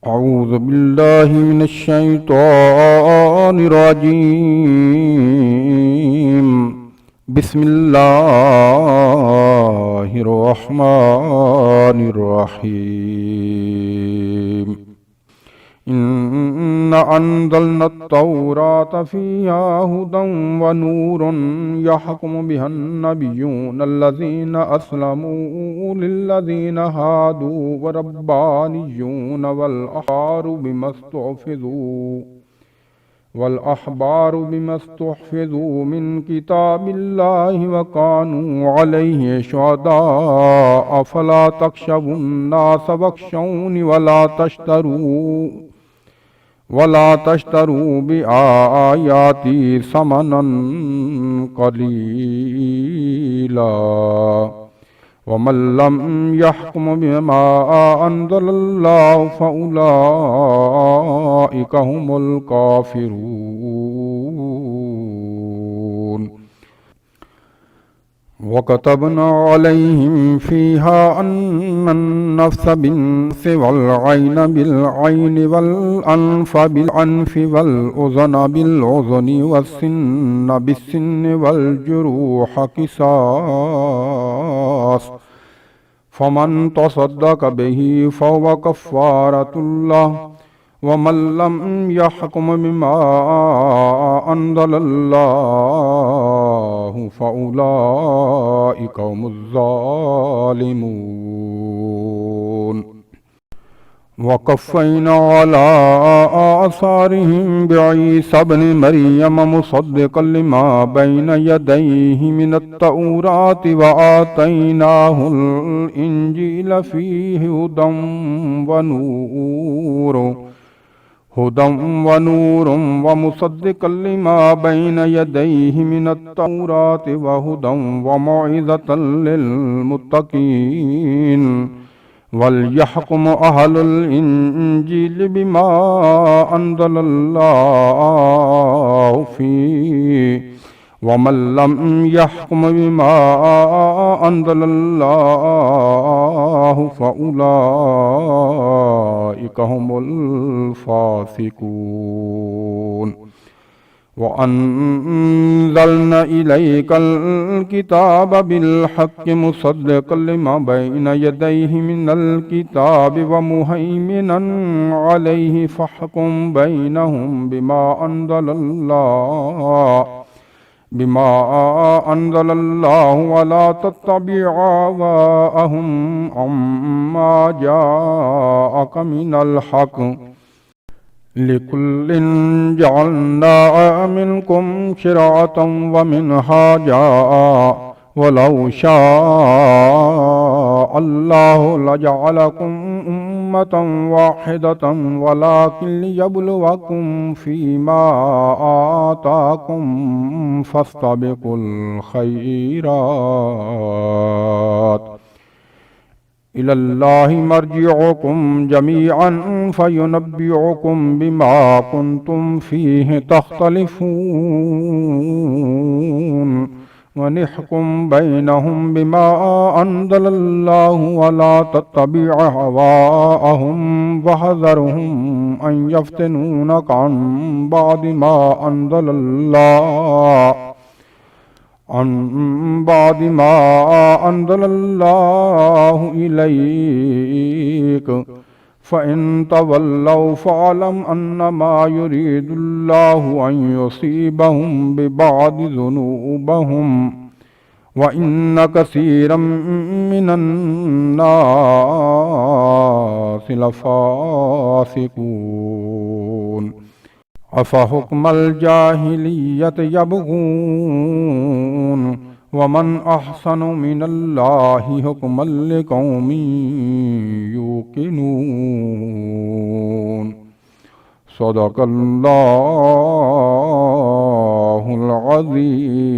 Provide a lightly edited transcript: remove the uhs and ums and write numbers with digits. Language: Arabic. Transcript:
أعوذ بالله من الشيطان الرجيم. بسم الله الرحمن الرحيم. إنا أنزلنا التوراة فيها هدى ونور يحكم بها النبيون الذين أسلموا للذين هادوا والربانيون والأحبار بما استحفظوا من كتاب الله وكانوا عليه شهداء فلا تخشوا الناس واخشوني ولا تشتروا بآياتي ثمنا قليلا ومن لم يحكم بما أنزل الله فأولئك هم الكافرون. وكتبنا عليهم فيها أن النفس بالنفس والعين بالعين والأنف بالأنف والأذن بالأذن والسن بالسن والجروح قصاص، فمن تصدق به فهو كفارة له، ومن لم يحكم بما أنزل الله فأولئك هم الظالمون. وقفينا على آثارهم بعيسى ابن مريم مصدقا لما بين يديه من التوراة وآتيناه الإنجيل فيه هدى ونور ومصدقا لما بين يديه من التوراة وهدى وموعظة للمتقين. وليحكم أهل الإنجيل بما أنزل الله فيه، ومن لم يحكم بما أنزل الله فأولئك هم الفاسقون. وأنزلنا إليك الكتاب بالحق مصدقا لما بين يديه من الكتاب ومهيمنا عليه فاحكم بينهم بما أنزل الله ولا تتبع أهواءهم عما جاءك من الحق، لكل جعلنا منكم شرعة ومنهاجا ولو شاء الله لجعلكم أمة واحدة ولكن ليبلوكم فيما آتاكم فاستبقوا الخيرات إلى الله مرجعكم جميعا فينبئكم بما كنتم فيه تختلفون. ونحكم بينهم بما أنزل الله ولا تتبع هواءهم واحذرهم أن يفتنونك عن بعض ما أنزل الله إليك، فإن تولوا فاعلم أنما يريد الله أن يصيبهم ببعض ذنوبهم وإن كثيرا من الناس لفاسقون. أفحكم الجاهلية يبغون ومن أحسن من الله حكما لقوم يوقنون. صدق الله العظيم.